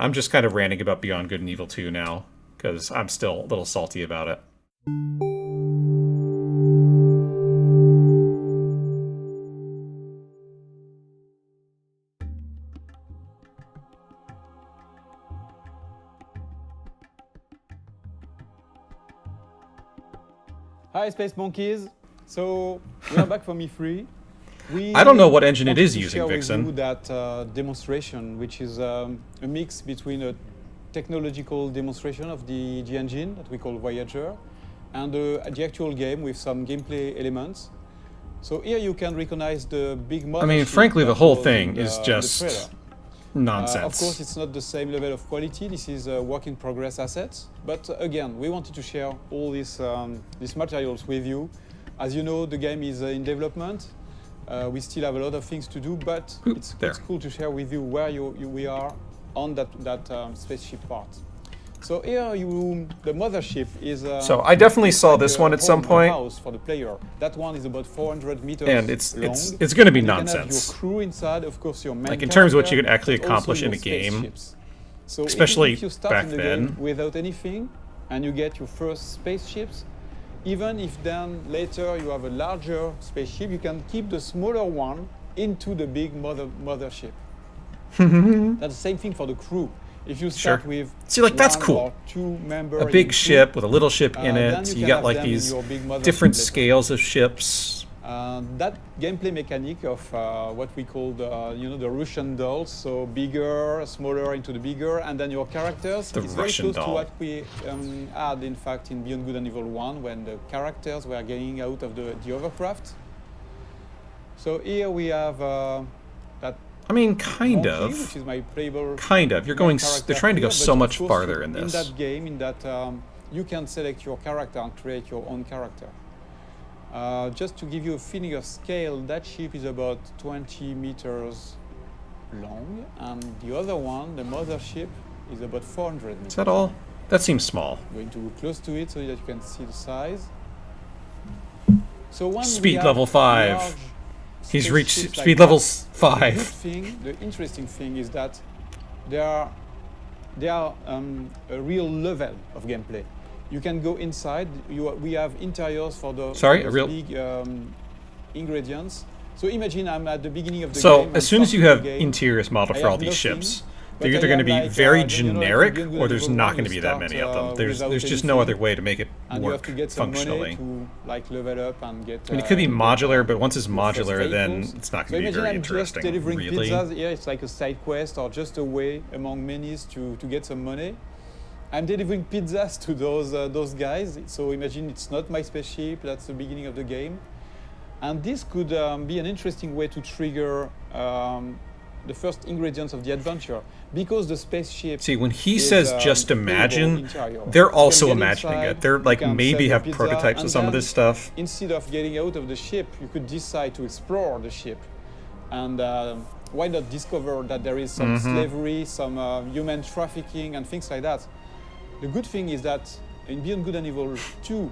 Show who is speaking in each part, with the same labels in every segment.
Speaker 1: I'm just kind of ranting about Beyond Good and Evil 2 now, because I'm still a little salty about it.
Speaker 2: Hi, Space Monkeys. So we are back from E3.
Speaker 1: I don't know what engine it
Speaker 2: wanted
Speaker 1: is
Speaker 2: to
Speaker 1: using,
Speaker 2: share with
Speaker 1: Vixen.
Speaker 2: you that demonstration, which is a mix between a technological demonstration of the engine that we call Voyager and the actual game with some gameplay elements. So here you can recognize the big mothership.
Speaker 1: I mean, frankly, the
Speaker 2: that
Speaker 1: whole
Speaker 2: was
Speaker 1: thing
Speaker 2: in the,
Speaker 1: is
Speaker 2: in the
Speaker 1: just
Speaker 2: trailer.
Speaker 1: nonsense.
Speaker 2: Of course, it's not the same level of quality. This is a work in progress assets. But again, we wanted to share all these materials with you. As you know, the game is in development. We still have a lot of things to do, but it's cool to share with you where we are on that spaceship part. So here, the mothership is.
Speaker 1: So I definitely saw this one at some point.
Speaker 2: House for the player. That one is about 400 meters
Speaker 1: and it's
Speaker 2: long.
Speaker 1: it's going to be
Speaker 2: and
Speaker 1: nonsense.
Speaker 2: You can have your crew inside, of course, your main
Speaker 1: like in terms of what you
Speaker 2: character,
Speaker 1: could actually
Speaker 2: but
Speaker 1: accomplish
Speaker 2: also
Speaker 1: in a
Speaker 2: your
Speaker 1: game,
Speaker 2: spaceships. So
Speaker 1: especially
Speaker 2: if you start
Speaker 1: back
Speaker 2: in the
Speaker 1: then.
Speaker 2: game without anything, and you get your first spaceships, even if then later you have a larger spaceship, you can keep the smaller one into the big mothership. That's the same thing for the crew. If you start with
Speaker 1: that's
Speaker 2: one
Speaker 1: cool.
Speaker 2: or two members,
Speaker 1: A big ship with a little ship in it.
Speaker 2: then
Speaker 1: So
Speaker 2: you
Speaker 1: you
Speaker 2: can
Speaker 1: got
Speaker 2: have
Speaker 1: like
Speaker 2: them in
Speaker 1: these
Speaker 2: your big mothership
Speaker 1: different
Speaker 2: later.
Speaker 1: scales of ships.
Speaker 2: That gameplay mechanic of what we call the Russian dolls, so bigger, smaller into the bigger, and then your characters.
Speaker 1: The
Speaker 2: it's
Speaker 1: Russian
Speaker 2: very close
Speaker 1: doll.
Speaker 2: to what we had, in fact, in Beyond Good and Evil 1, when the characters were getting out of the hovercraft. So here we have that.
Speaker 1: I mean, kind
Speaker 2: monkey,
Speaker 1: of.
Speaker 2: which is my playable.
Speaker 1: Kind of. You're going. They're trying to go
Speaker 2: here,
Speaker 1: so
Speaker 2: but
Speaker 1: much
Speaker 2: of course
Speaker 1: farther in this.
Speaker 2: In that game, you can select your character and create your own character. Just to give you a feeling of scale, that ship is about 20 meters long, and the other one, the mothership, is about 400 meters.
Speaker 1: Is that all? That seems small.
Speaker 2: I'm going to go close to it so that you can see the size. So
Speaker 1: Speed level 5. He's reached speed level 5.
Speaker 2: The interesting thing is that they are a real level of gameplay. You can go inside. We have interiors for the big ingredients. So imagine I'm at the beginning of the game.
Speaker 1: So as soon as you have interiors modeled for all these ships, they're either going to be very generic, or there's not going to be that many of them. There's just no other way to make it
Speaker 2: and
Speaker 1: work
Speaker 2: you have to get some
Speaker 1: functionally.
Speaker 2: money to like level up and get.
Speaker 1: I mean, it could be modular, but once it's modular, then
Speaker 2: vehicles.
Speaker 1: it's not
Speaker 2: So
Speaker 1: going to be
Speaker 2: imagine
Speaker 1: very
Speaker 2: I'm just
Speaker 1: interesting,
Speaker 2: delivering
Speaker 1: really.
Speaker 2: pizzas. Yeah, it's like a side quest or just a way among many to get some money. I'm delivering pizzas to those guys. So imagine it's not my spaceship. That's the beginning of the game, and this could be an interesting way to trigger the first ingredients of the adventure, because the spaceship.
Speaker 1: See, when he says just imagine, they're also imagining it. They're like maybe have prototypes of some of this stuff.
Speaker 2: Instead of getting out of the ship, you could decide to explore the ship, and why not discover that there is some slavery, some human trafficking, and things like that. The good thing is that in Beyond Good and Evil 2,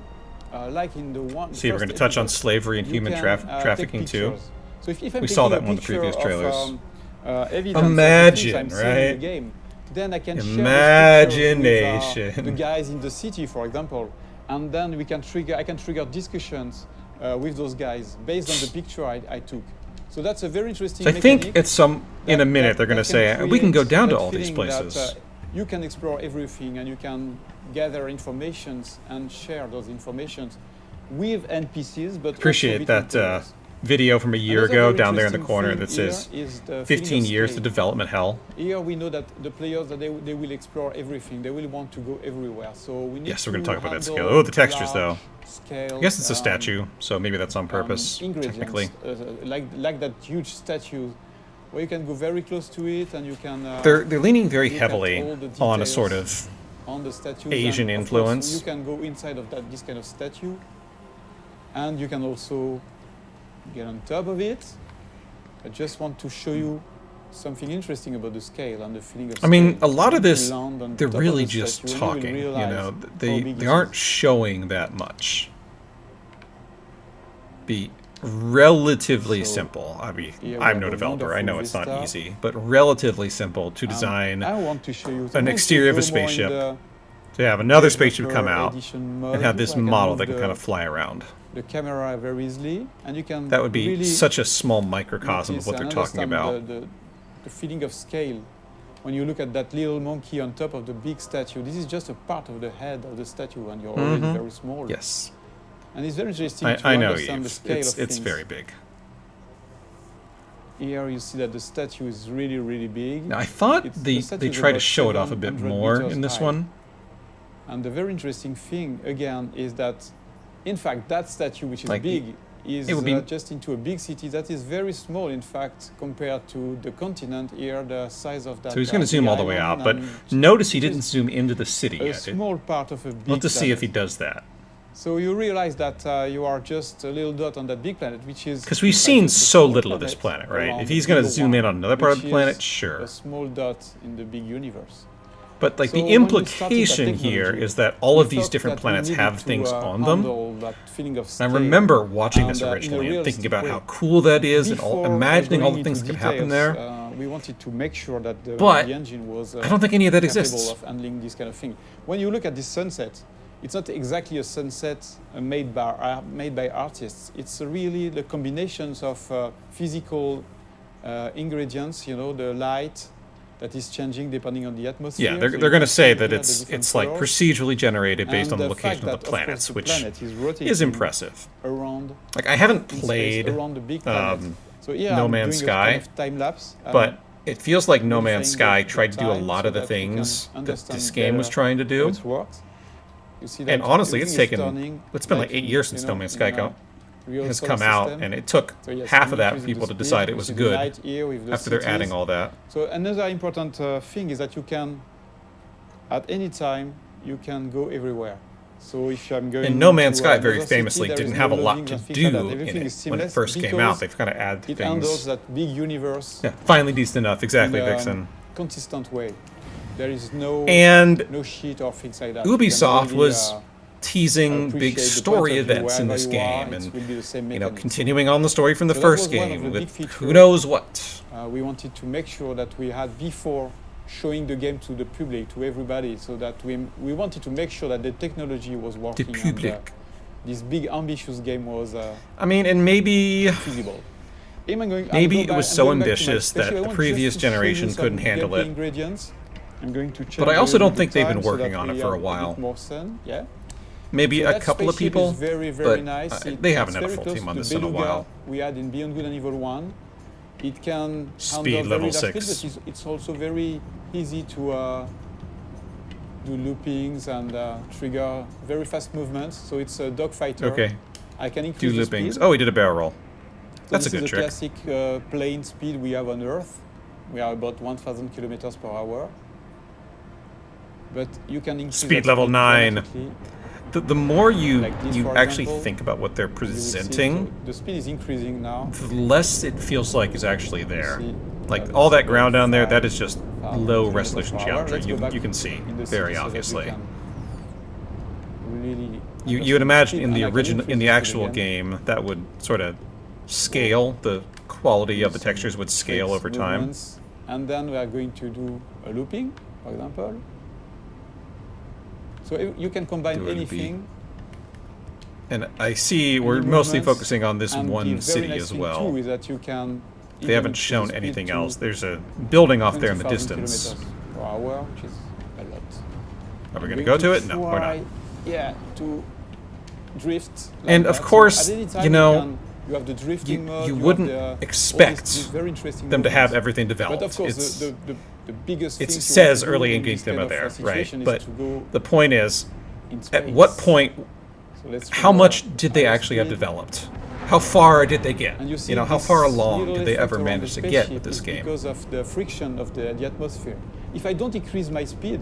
Speaker 2: like in the one.
Speaker 1: See, we're going to touch on slavery and human trafficking too.
Speaker 2: So if
Speaker 1: we saw that in one of the previous trailers.
Speaker 2: Imagine,
Speaker 1: right?
Speaker 2: The game, then I can
Speaker 1: Imagination.
Speaker 2: share with, the guys in the city, for example, and then I can trigger discussions with those guys based on the picture I took. So that's a very interesting.
Speaker 1: So I think it's in a minute they're going to say we can go down to all these places.
Speaker 2: You can explore everything, and you can gather informations and share those informations with NPCs. But
Speaker 1: appreciate that video from a year ago down there in the corner that says 15 years to development hell.
Speaker 2: Here we know that the players that they will explore everything. They will want to go everywhere. So we need.
Speaker 1: Yes, we're going to talk about that scale. Oh, the textures though. I guess it's a statue, so maybe that's on purpose. Technically,
Speaker 2: like that huge statue. Where you can go very close to it, and you can.
Speaker 1: They're leaning very heavily on a sort of Asian influence.
Speaker 2: You can go inside of this kind of statue, and you can also get on top of it. I just want to show you something interesting about the scale and the feeling of scale.
Speaker 1: I mean, a lot of this, they're really just talking. You know, they aren't showing that much. relatively simple. I mean,
Speaker 2: here we
Speaker 1: I'm
Speaker 2: have
Speaker 1: no
Speaker 2: a
Speaker 1: developer. I
Speaker 2: wonderful
Speaker 1: know it's not
Speaker 2: vista.
Speaker 1: easy, but relatively simple to design
Speaker 2: I want to show you
Speaker 1: an exterior of a spaceship, to have another spaceship come out, and have this model that can kind of fly around.
Speaker 2: The camera very easily, and you can
Speaker 1: That would be
Speaker 2: really
Speaker 1: such a small microcosm of what they're talking about.
Speaker 2: The feeling of scale. When you look at that little monkey on top of the big statue, this is just a part of the head of the statue, and you're already very small.
Speaker 1: Yes.
Speaker 2: And it's very interesting to
Speaker 1: I know,
Speaker 2: understand the scale of
Speaker 1: it's
Speaker 2: things.
Speaker 1: very big.
Speaker 2: Here you see that the statue is really, really big.
Speaker 1: Now, I thought they try to show it off a bit more in this one.
Speaker 2: And the very interesting thing, again, is that, in fact, that statue, which is
Speaker 1: Like,
Speaker 2: big, is
Speaker 1: it would be
Speaker 2: just into a big city that is very small, in fact, compared to the continent here, the size of that.
Speaker 1: So he's going to zoom all the way out, but notice he didn't zoom into the city
Speaker 2: a
Speaker 1: yet.
Speaker 2: small part of a big
Speaker 1: We'll have to see if
Speaker 2: planet.
Speaker 1: he does that.
Speaker 2: So you realize that you are just a little dot on that big planet, which is...
Speaker 1: Because we've
Speaker 2: in fact,
Speaker 1: seen
Speaker 2: just a
Speaker 1: so
Speaker 2: small
Speaker 1: little of this planet, right?
Speaker 2: around
Speaker 1: If he's
Speaker 2: the
Speaker 1: going to
Speaker 2: bigger
Speaker 1: zoom in
Speaker 2: one,
Speaker 1: on another part of
Speaker 2: which
Speaker 1: the planet,
Speaker 2: is
Speaker 1: sure.
Speaker 2: a small dot in the big universe.
Speaker 1: But like
Speaker 2: So
Speaker 1: the
Speaker 2: when we started that
Speaker 1: implication here
Speaker 2: technology,
Speaker 1: is that all of
Speaker 2: we
Speaker 1: these
Speaker 2: thought
Speaker 1: different
Speaker 2: that we
Speaker 1: planets
Speaker 2: needed
Speaker 1: have
Speaker 2: to,
Speaker 1: things on them.
Speaker 2: handle that feeling of
Speaker 1: And I
Speaker 2: scale
Speaker 1: remember watching this
Speaker 2: and, in a
Speaker 1: originally and thinking
Speaker 2: realistic
Speaker 1: about
Speaker 2: way.
Speaker 1: how cool that is and all,
Speaker 2: Before
Speaker 1: imagining all the
Speaker 2: going
Speaker 1: things
Speaker 2: into
Speaker 1: that could happen
Speaker 2: details,
Speaker 1: there.
Speaker 2: We wanted to make sure that the
Speaker 1: But
Speaker 2: engine was
Speaker 1: I don't think any of that
Speaker 2: capable
Speaker 1: exists.
Speaker 2: of handling this kind of thing. When you look at this sunset, it's not exactly a sunset made by artists. It's really the combinations of physical ingredients, you know, the light that is changing depending on the atmosphere.
Speaker 1: Yeah, they're
Speaker 2: So
Speaker 1: going to
Speaker 2: you
Speaker 1: say
Speaker 2: can
Speaker 1: that
Speaker 2: see here the different
Speaker 1: it's like
Speaker 2: colors.
Speaker 1: procedurally generated based on
Speaker 2: And
Speaker 1: the
Speaker 2: fact
Speaker 1: location of
Speaker 2: that,
Speaker 1: the
Speaker 2: course,
Speaker 1: planets,
Speaker 2: the
Speaker 1: which
Speaker 2: planet is rotating
Speaker 1: is impressive.
Speaker 2: around
Speaker 1: Like I haven't
Speaker 2: in space,
Speaker 1: played
Speaker 2: around the big planet. So here
Speaker 1: No
Speaker 2: I'm
Speaker 1: Man's
Speaker 2: doing a
Speaker 1: Sky,
Speaker 2: kind of time lapse,
Speaker 1: but it feels like No
Speaker 2: modifying
Speaker 1: Man's Sky
Speaker 2: the
Speaker 1: tried to do a
Speaker 2: time
Speaker 1: lot
Speaker 2: so
Speaker 1: of the
Speaker 2: that we can
Speaker 1: things that
Speaker 2: understand
Speaker 1: this game was
Speaker 2: better
Speaker 1: trying to
Speaker 2: how
Speaker 1: do.
Speaker 2: it works. You see that
Speaker 1: And honestly, it's
Speaker 2: everything is
Speaker 1: taken,
Speaker 2: turning
Speaker 1: it's been like 8 years since
Speaker 2: you
Speaker 1: No
Speaker 2: know,
Speaker 1: Man's Sky
Speaker 2: in a real
Speaker 1: has
Speaker 2: solar
Speaker 1: come out,
Speaker 2: system.
Speaker 1: and it took
Speaker 2: So yes,
Speaker 1: half of that for
Speaker 2: increasing
Speaker 1: people
Speaker 2: the
Speaker 1: to
Speaker 2: speed.
Speaker 1: decide it
Speaker 2: You
Speaker 1: was
Speaker 2: see the
Speaker 1: good
Speaker 2: light here with the
Speaker 1: after they're adding
Speaker 2: cities.
Speaker 1: all that.
Speaker 2: So another important thing is that you can, at any time, you can go everywhere. So if I'm going
Speaker 1: And No Man's
Speaker 2: to
Speaker 1: Sky very
Speaker 2: another city,
Speaker 1: famously
Speaker 2: there is
Speaker 1: didn't
Speaker 2: no
Speaker 1: have a lot
Speaker 2: loading
Speaker 1: to
Speaker 2: and things like
Speaker 1: do
Speaker 2: that.
Speaker 1: in
Speaker 2: Everything
Speaker 1: it
Speaker 2: is
Speaker 1: when it
Speaker 2: seamless
Speaker 1: first came out.
Speaker 2: because
Speaker 1: They've kind of added
Speaker 2: it handles
Speaker 1: things.
Speaker 2: that big universe
Speaker 1: Yeah, finally decent enough. Exactly,
Speaker 2: in a
Speaker 1: Vixen.
Speaker 2: consistent way. There is no
Speaker 1: And
Speaker 2: no shit or things like that. You can
Speaker 1: Ubisoft
Speaker 2: really,
Speaker 1: was teasing big
Speaker 2: appreciate the
Speaker 1: story
Speaker 2: point of view
Speaker 1: events in
Speaker 2: wherever
Speaker 1: this
Speaker 2: you are,
Speaker 1: game,
Speaker 2: it
Speaker 1: and
Speaker 2: will be the same
Speaker 1: you know,
Speaker 2: mechanics.
Speaker 1: continuing on the story from the
Speaker 2: So that
Speaker 1: first
Speaker 2: was one of
Speaker 1: game
Speaker 2: the
Speaker 1: with
Speaker 2: big features.
Speaker 1: who knows what.
Speaker 2: We wanted to make sure that we had before showing the game to the public, to everybody, so that we wanted to make sure that the technology was
Speaker 1: The
Speaker 2: working and
Speaker 1: public.
Speaker 2: this big ambitious game was
Speaker 1: I mean, and maybe
Speaker 2: feasible.
Speaker 1: Maybe it was so ambitious that the previous generation couldn't handle it.
Speaker 2: Ingredients. I'm going to change
Speaker 1: But I also
Speaker 2: a little
Speaker 1: don't think
Speaker 2: bit
Speaker 1: they've been
Speaker 2: time so
Speaker 1: working
Speaker 2: that
Speaker 1: on
Speaker 2: we
Speaker 1: it for a
Speaker 2: have
Speaker 1: while.
Speaker 2: bit more sun. Yeah.
Speaker 1: Maybe
Speaker 2: So
Speaker 1: a
Speaker 2: that
Speaker 1: couple of
Speaker 2: spaceship
Speaker 1: people,
Speaker 2: is very,
Speaker 1: but
Speaker 2: very nice.
Speaker 1: they haven't
Speaker 2: It's
Speaker 1: had a
Speaker 2: very
Speaker 1: full
Speaker 2: close
Speaker 1: team on
Speaker 2: to
Speaker 1: this
Speaker 2: the
Speaker 1: in a
Speaker 2: Beluga
Speaker 1: while.
Speaker 2: we had in Beyond Good and Evil 1. It can
Speaker 1: Speed
Speaker 2: handle
Speaker 1: level
Speaker 2: very rapid,
Speaker 1: 6.
Speaker 2: but it's also very easy to do loopings and trigger very fast movements. So it's a dogfighter.
Speaker 1: Okay,
Speaker 2: I can
Speaker 1: do
Speaker 2: increase the
Speaker 1: loopings.
Speaker 2: speed.
Speaker 1: Oh, he did a barrel roll.
Speaker 2: So
Speaker 1: That's a
Speaker 2: this
Speaker 1: good
Speaker 2: is
Speaker 1: trick.
Speaker 2: classic plane speed we have on Earth. We are about 1,000 kilometers per hour. But you can increase
Speaker 1: Speed
Speaker 2: that
Speaker 1: level
Speaker 2: speed
Speaker 1: 9.
Speaker 2: dramatically.
Speaker 1: The more you
Speaker 2: Like this,
Speaker 1: you
Speaker 2: for
Speaker 1: actually
Speaker 2: example,
Speaker 1: think about what they're
Speaker 2: You will see,
Speaker 1: presenting,
Speaker 2: so the speed is increasing now.
Speaker 1: the less it feels like is actually there.
Speaker 2: See,
Speaker 1: Like
Speaker 2: this
Speaker 1: all that
Speaker 2: is
Speaker 1: ground down there,
Speaker 2: 5
Speaker 1: that is just low resolution
Speaker 2: kilometers per hour.
Speaker 1: geometry.
Speaker 2: Let's go back
Speaker 1: You can see
Speaker 2: in the
Speaker 1: very
Speaker 2: city so that
Speaker 1: obviously.
Speaker 2: can really
Speaker 1: You would imagine
Speaker 2: speed,
Speaker 1: in the
Speaker 2: and I can
Speaker 1: original, in the
Speaker 2: increase the
Speaker 1: actual
Speaker 2: speed again.
Speaker 1: game, that would sort of scale. The quality of the
Speaker 2: Some
Speaker 1: textures would scale
Speaker 2: tricks,
Speaker 1: over time.
Speaker 2: movements. And then we are going to do a looping, for example. So you can combine
Speaker 1: Do a loopy.
Speaker 2: anything.
Speaker 1: And I see we're
Speaker 2: any
Speaker 1: mostly
Speaker 2: movements,
Speaker 1: focusing on this
Speaker 2: and the
Speaker 1: one
Speaker 2: very
Speaker 1: city
Speaker 2: nice
Speaker 1: as
Speaker 2: thing
Speaker 1: well.
Speaker 2: Too is that you can
Speaker 1: They
Speaker 2: even
Speaker 1: haven't
Speaker 2: increase
Speaker 1: shown
Speaker 2: the speed
Speaker 1: anything
Speaker 2: to
Speaker 1: else. There's a building off there in the
Speaker 2: 20,000
Speaker 1: distance.
Speaker 2: kilometers per hour, which is a lot.
Speaker 1: Are we going to go to it? No, we're not.
Speaker 2: try, Yeah, to drift. Like
Speaker 1: And of
Speaker 2: that. So
Speaker 1: course,
Speaker 2: at any time
Speaker 1: you know,
Speaker 2: you have the drifting mode.
Speaker 1: you
Speaker 2: have
Speaker 1: wouldn't
Speaker 2: the, all
Speaker 1: expect
Speaker 2: these very interesting
Speaker 1: them to have
Speaker 2: movements.
Speaker 1: everything
Speaker 2: But of
Speaker 1: developed.
Speaker 2: course,
Speaker 1: It's,
Speaker 2: the biggest
Speaker 1: it
Speaker 2: thing you
Speaker 1: says
Speaker 2: want to do
Speaker 1: early in
Speaker 2: this
Speaker 1: game
Speaker 2: kind
Speaker 1: demo
Speaker 2: of
Speaker 1: there, right?
Speaker 2: situation is
Speaker 1: But
Speaker 2: to go
Speaker 1: the point is,
Speaker 2: in
Speaker 1: at
Speaker 2: space.
Speaker 1: what point,
Speaker 2: So let's
Speaker 1: how
Speaker 2: trigger
Speaker 1: much did they
Speaker 2: higher
Speaker 1: actually have
Speaker 2: speed.
Speaker 1: developed? How far did they get?
Speaker 2: And you see
Speaker 1: You know, how
Speaker 2: this
Speaker 1: far along
Speaker 2: little
Speaker 1: did they
Speaker 2: effect
Speaker 1: ever
Speaker 2: around
Speaker 1: manage
Speaker 2: the
Speaker 1: to get
Speaker 2: spaceship
Speaker 1: with this
Speaker 2: is
Speaker 1: game?
Speaker 2: Because of the friction of the atmosphere. If I don't increase my speed,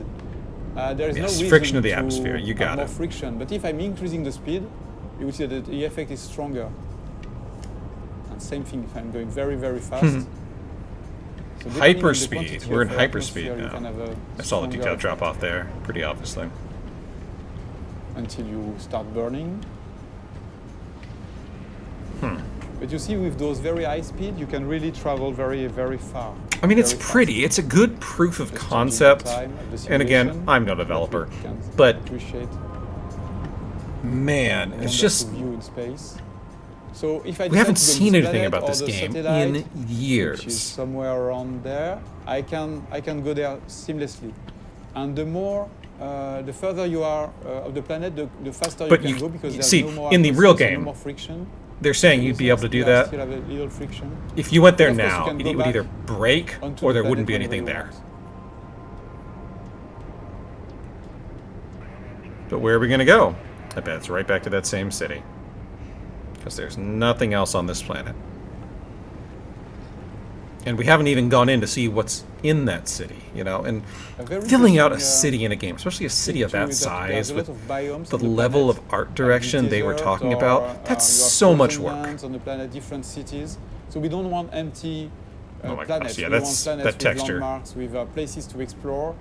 Speaker 2: there is no
Speaker 1: Yes,
Speaker 2: reason
Speaker 1: friction of the
Speaker 2: to
Speaker 1: atmosphere, you
Speaker 2: have
Speaker 1: got
Speaker 2: more
Speaker 1: it.
Speaker 2: friction. But if I'm increasing the speed, you will see that the effect is stronger. And same thing if I'm going very, very fast. So depending on the
Speaker 1: Hyperspeed.
Speaker 2: quantity
Speaker 1: We're
Speaker 2: of
Speaker 1: in
Speaker 2: atmosphere,
Speaker 1: hyperspeed
Speaker 2: you can
Speaker 1: now.
Speaker 2: have a
Speaker 1: I saw the
Speaker 2: stronger
Speaker 1: detail drop
Speaker 2: effect
Speaker 1: off there, pretty obviously.
Speaker 2: until you start burning. But you see, with those very high speed, you can really travel very, very far.
Speaker 1: I mean, it's pretty. It's a good proof of concept. And again, I'm no developer, but man, it's just
Speaker 2: So if I
Speaker 1: we haven't seen anything about this game in years.
Speaker 2: Which is somewhere around there, I can go there seamlessly. And the further you are of the planet, the faster you can go, because there's no more
Speaker 1: in the real game,
Speaker 2: no more friction.
Speaker 1: They're saying you'd be able to do that.
Speaker 2: Still have a little friction.
Speaker 1: If you went there now, it would either break or there wouldn't be anything there. But where are we going to go? I bet it's right back to that same city. Because there's nothing else on this planet. And we haven't even gone in to see what's in that city, you know? And filling out a city in a game, especially a city of that size, with the level of art direction they were talking about, that's so much work.
Speaker 2: On the planet, different cities. So we don't want empty planets.
Speaker 1: Yeah,
Speaker 2: we
Speaker 1: that's
Speaker 2: want planets
Speaker 1: that texture.
Speaker 2: With landmarks, with places to explore.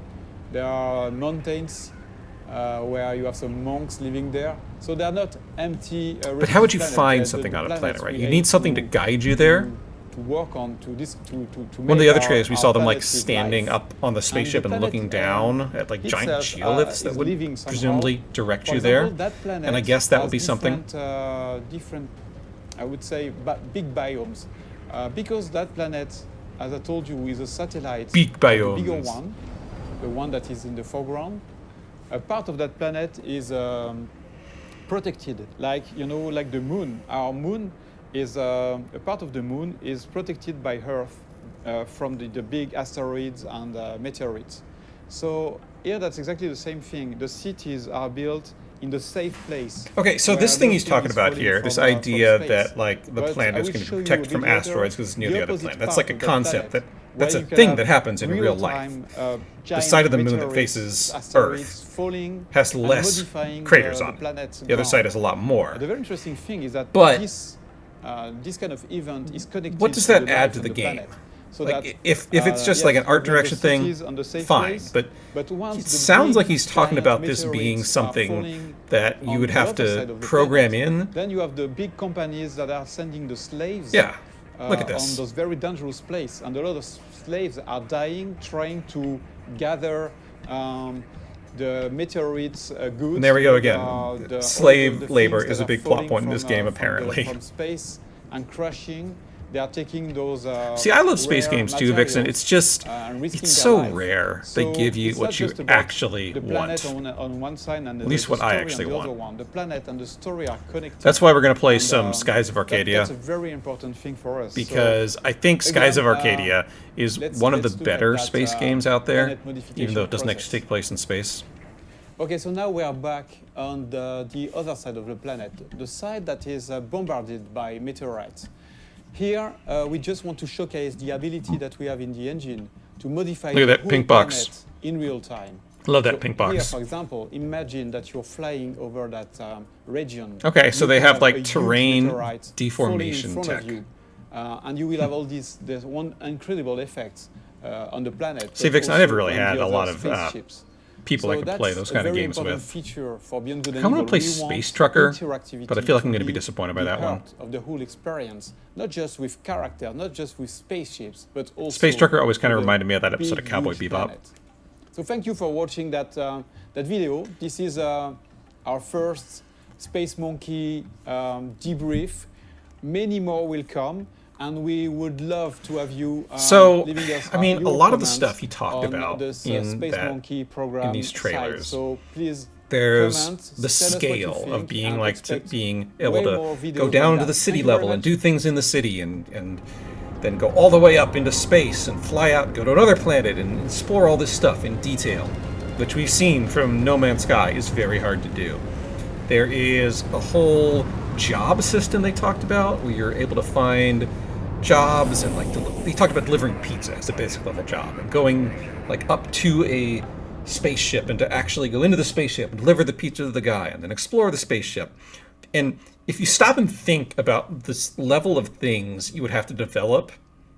Speaker 2: There are mountains where you have some monks living there. So they're not empty.
Speaker 1: But how would you find something on a planet, right? You need something to guide you there.
Speaker 2: To work on to
Speaker 1: one of the other trailers we saw them like standing up on the spaceship and looking down at like giant geoliths that would presumably direct you there, and I guess that would be something.
Speaker 2: Different, I would say, big biomes, because that planet, as I told you, is a satellite.
Speaker 1: Big biomes.
Speaker 2: The bigger one, the one that is in the foreground. A part of that planet is protected, like like the moon. Our moon is a part of the moon is protected by Earth from the big asteroids and meteorites. So here that's exactly the same thing. The cities are built in the safe place.
Speaker 1: Okay, so this thing he's talking about here, this idea that like the planet is going to be protected from asteroids because it's near the other planet. That's like a concept that's a thing that happens in real life. The side of the moon that faces Earth has less craters on it. The other side has a lot more.
Speaker 2: The very interesting thing is that this kind of event is connected.
Speaker 1: What does that add to the game? So like, that, if it's just like an art direction thing, fine. But it sounds like he's talking about this being something that you would have to program in.
Speaker 2: Then you have the big companies that are sending the slaves.
Speaker 1: Yeah, look at this.
Speaker 2: On those very dangerous places, and a lot of slaves are dying trying to gather the meteorites goods.
Speaker 1: And there we go again. Slave labor is a big plot point in this game, apparently.
Speaker 2: From space and crashing. They are taking those.
Speaker 1: See, I love space games too, Vixen. It's just, it's so rare they give you what you actually want.
Speaker 2: On one side and
Speaker 1: at least what I actually want.
Speaker 2: The planet and the story are connected.
Speaker 1: That's why we're going to play some Skies of Arcadia.
Speaker 2: That's a very important thing for us.
Speaker 1: Because I think Skies of Arcadia is one of the better space games out there, even though it doesn't actually take place in space.
Speaker 2: Okay, so now we are back on the other side of the planet, the side that is bombarded by meteorites. Here, we just want to showcase the ability that we have in the engine to modify the whole planet in real time.
Speaker 1: Love that pink box.
Speaker 2: Here, for example, imagine that you're flying over that region.
Speaker 1: Okay, so they have like terrain deformation tech.
Speaker 2: And you will have all these, there's one incredible effects on the planet.
Speaker 1: See, Vix, I never really had a lot of people I could play those kind of games with. I want to play Space Trucker, but I feel like I'm going to be disappointed by that one.
Speaker 2: Of the whole experience, not just with character, not just with spaceships, but also
Speaker 1: Space Trucker always kind of reminded me of that episode of Cowboy Bebop.
Speaker 2: So thank you for watching that video. This is our first Space Monkey debrief. Many more will come. And we would love to have you leaving us
Speaker 1: I mean, a lot of the stuff he talked about
Speaker 2: this,
Speaker 1: in these trailers.
Speaker 2: So please
Speaker 1: there's
Speaker 2: comment,
Speaker 1: the scale of being like being able to go down to the city level and do things in the city and then go all the way up into space and fly out and go to another planet and explore all this stuff in detail, which we've seen from No Man's Sky is very hard to do. There is a whole job system they talked about where you're able to find jobs and like they talked about delivering pizza as a basic level job and going like up to a spaceship and to actually go into the spaceship and deliver the pizza to the guy and then explore the spaceship. And if you stop and think about this level of things you would have to develop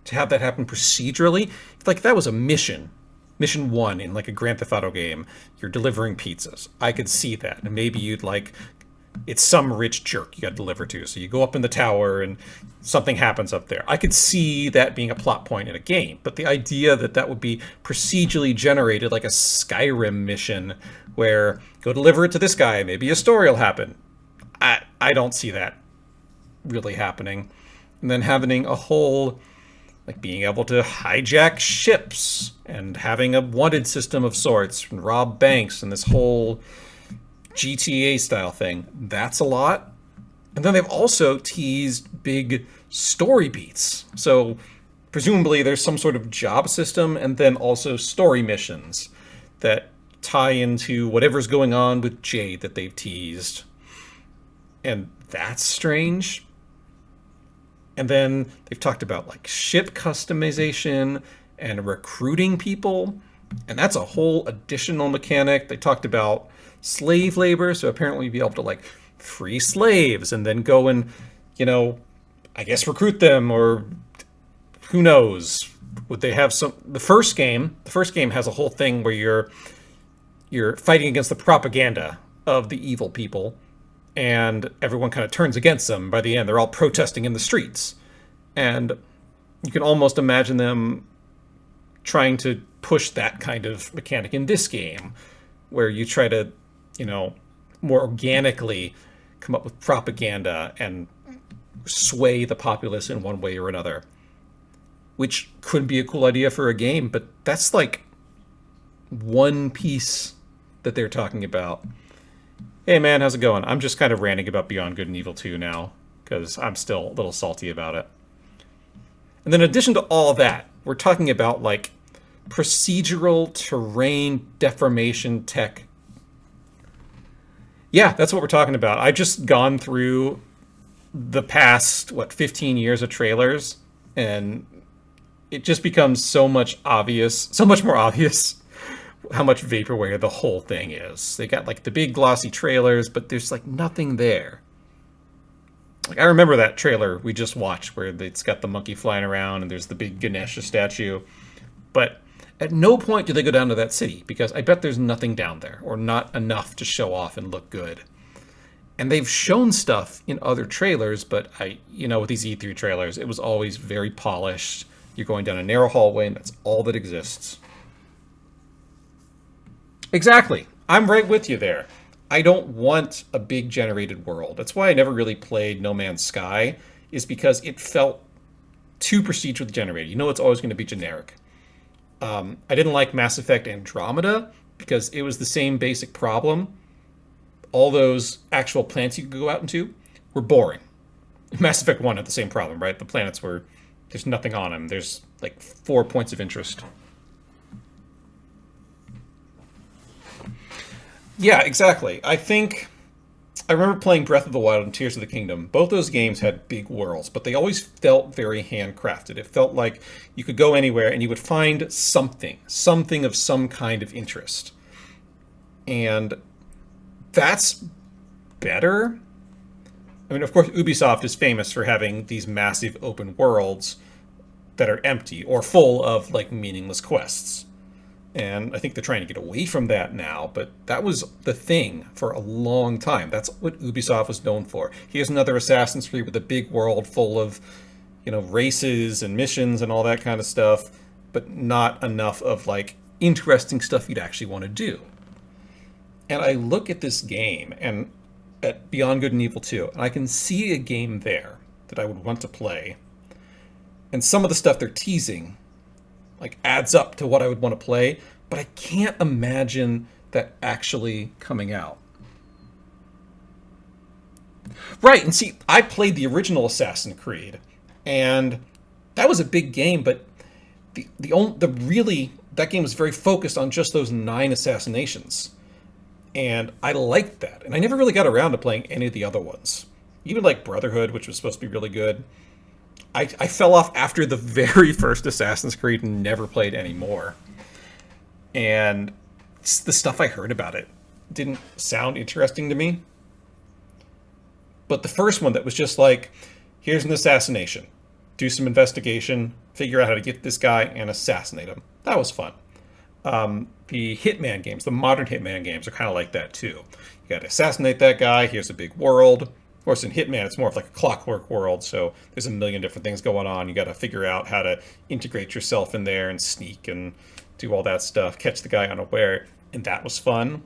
Speaker 1: to have that happen procedurally, like that was a mission 1 in like a Grand Theft Auto game, you're delivering pizzas. I could see that, and maybe you'd like it's some rich jerk you got to deliver to. So you go up in the tower and something happens up there. I could see that being a plot point in a game, but the idea that that would be procedurally generated like a Skyrim mission where go deliver it to this guy, maybe a story will happen. I don't see that really happening. And then having a whole, like being able to hijack ships and having a wanted system of sorts and rob banks and this whole GTA style thing. That's a lot. And then they've also teased big story beats. So presumably there's some sort of job system and then also story missions that tie into whatever's going on with Jade that they've teased. And that's strange. And then they've talked about like ship customization and recruiting people. And that's a whole additional mechanic. They talked about slave labor. So apparently you'd be able to like free slaves and then go and, you know, I guess recruit them, or who knows? Would they have some? The first game has a whole thing where you're fighting against the propaganda of the evil people, and everyone kind of turns against them. By the end, they're all protesting in the streets, and you can almost imagine them trying to push that kind of mechanic in this game, where you try to, you know, more organically come up with propaganda and sway the populace in one way or another, which could be a cool idea for a game, but that's like one piece that they're talking about. Hey man, how's it going? I'm just kind of ranting about Beyond Good and Evil 2 now, because I'm still a little salty about it. And then in addition to all that, we're talking about like procedural terrain deformation tech. Yeah, that's what we're talking about. I've just gone through the past, 15 years of trailers, and it just becomes so much more obvious how much vaporware the whole thing is. They got like the big glossy trailers, but there's like nothing there. Like I remember that trailer we just watched where it's got the monkey flying around and there's the big Ganesha statue, but at no point do they go down to that city, because I bet there's nothing down there, or not enough to show off and look good. And they've shown stuff in other trailers, but with these E3 trailers, it was always very polished. You're going down a narrow hallway, and that's all that exists. Exactly. I'm right with you there. I don't want a big generated world. That's why I never really played No Man's Sky, is because it felt too procedurally generated. You know it's always going to be generic. I didn't like Mass Effect Andromeda, because it was the same basic problem. All those actual planets you could go out into were boring. Mass Effect 1 had the same problem, right? The planets there's nothing on them. There's like 4 points of interest. Yeah, exactly. I remember playing Breath of the Wild and Tears of the Kingdom. Both those games had big worlds, but they always felt very handcrafted. It felt like you could go anywhere and you would find something of some kind of interest. And that's better. I mean, of course, Ubisoft is famous for having these massive open worlds that are empty or full of like meaningless quests. And I think they're trying to get away from that now, but that was the thing for a long time. That's what Ubisoft was known for. Here's another Assassin's Creed with a big world full of, races and missions and all that kind of stuff, but not enough of like interesting stuff you'd actually want to do. And I look at this game and at Beyond Good and Evil 2, and I can see a game there that I would want to play. And some of the stuff they're teasing like adds up to what I would want to play, but I can't imagine that actually coming out. Right, and see, I played the original Assassin's Creed, and that was a big game, but that game was very focused on just those 9 assassinations. And I liked that. And I never really got around to playing any of the other ones. Even like Brotherhood, which was supposed to be really good. I fell off after the very first Assassin's Creed and never played any more. And the stuff I heard about it didn't sound interesting to me. But the first one that was just like, here's an assassination. Do some investigation, figure out how to get this guy and assassinate him. That was fun. The Hitman games, the modern Hitman games, are kind of like that too. You got to assassinate that guy. Here's a big world. Of course, in Hitman, it's more of like a clockwork world, so there's a million different things going on. You got to figure out how to integrate yourself in there and sneak and do all that stuff, catch the guy unaware, and that was fun.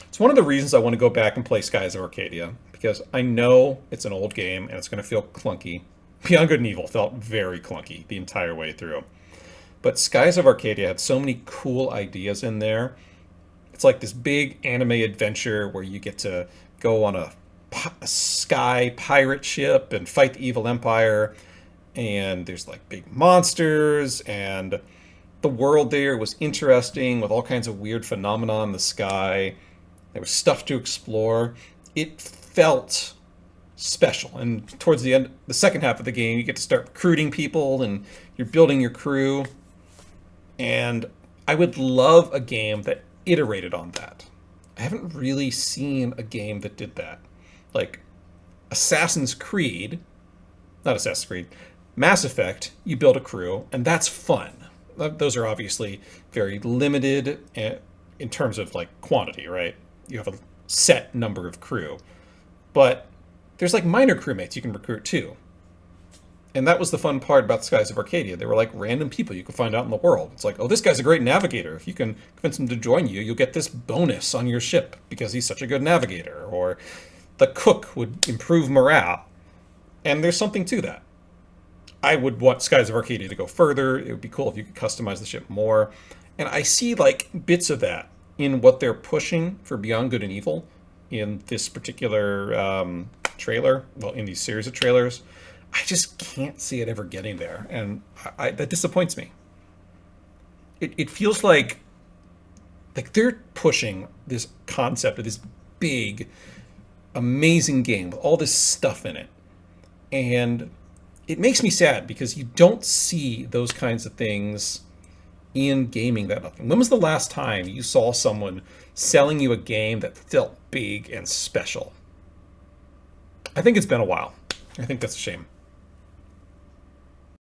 Speaker 1: It's one of the reasons I want to go back and play Skies of Arcadia, because I know it's an old game and it's going to feel clunky. Beyond Good and Evil felt very clunky the entire way through. But Skies of Arcadia had so many cool ideas in there. It's like this big anime adventure where you get to go on a sky pirate ship and fight the evil empire. And there's like big monsters, and the world there was interesting with all kinds of weird phenomena in the sky. There was stuff to explore. It felt special. And towards the end, the second half of the game, you get to start recruiting people and you're building your crew. And I would love a game that iterated on that. I haven't really seen a game that did that. Like Assassin's Creed, not Assassin's Creed, Mass Effect, you build a crew, and that's fun. Those are obviously very limited in terms of like quantity, right? You have a set number of crew. But there's like minor crewmates you can recruit too. And that was the fun part about Skies of Arcadia. They were like random people you could find out in the world. It's like, oh, this guy's a great navigator. If you can convince him to join you, you'll get this bonus on your ship because he's such a good navigator. Or the cook would improve morale. And there's something to that. I would want Skies of Arcadia to go further. It would be cool if you could customize the ship more. And I see like bits of that in what they're pushing for Beyond Good and Evil in this particular trailer, well, in these series of trailers. I just can't see it ever getting there, and that disappoints me. It feels like they're pushing this concept of this big, amazing game with all this stuff in it, and it makes me sad because you don't see those kinds of things in gaming that often. When was the last time you saw someone selling you a game that felt big and special? I think it's been a while. I think that's a shame.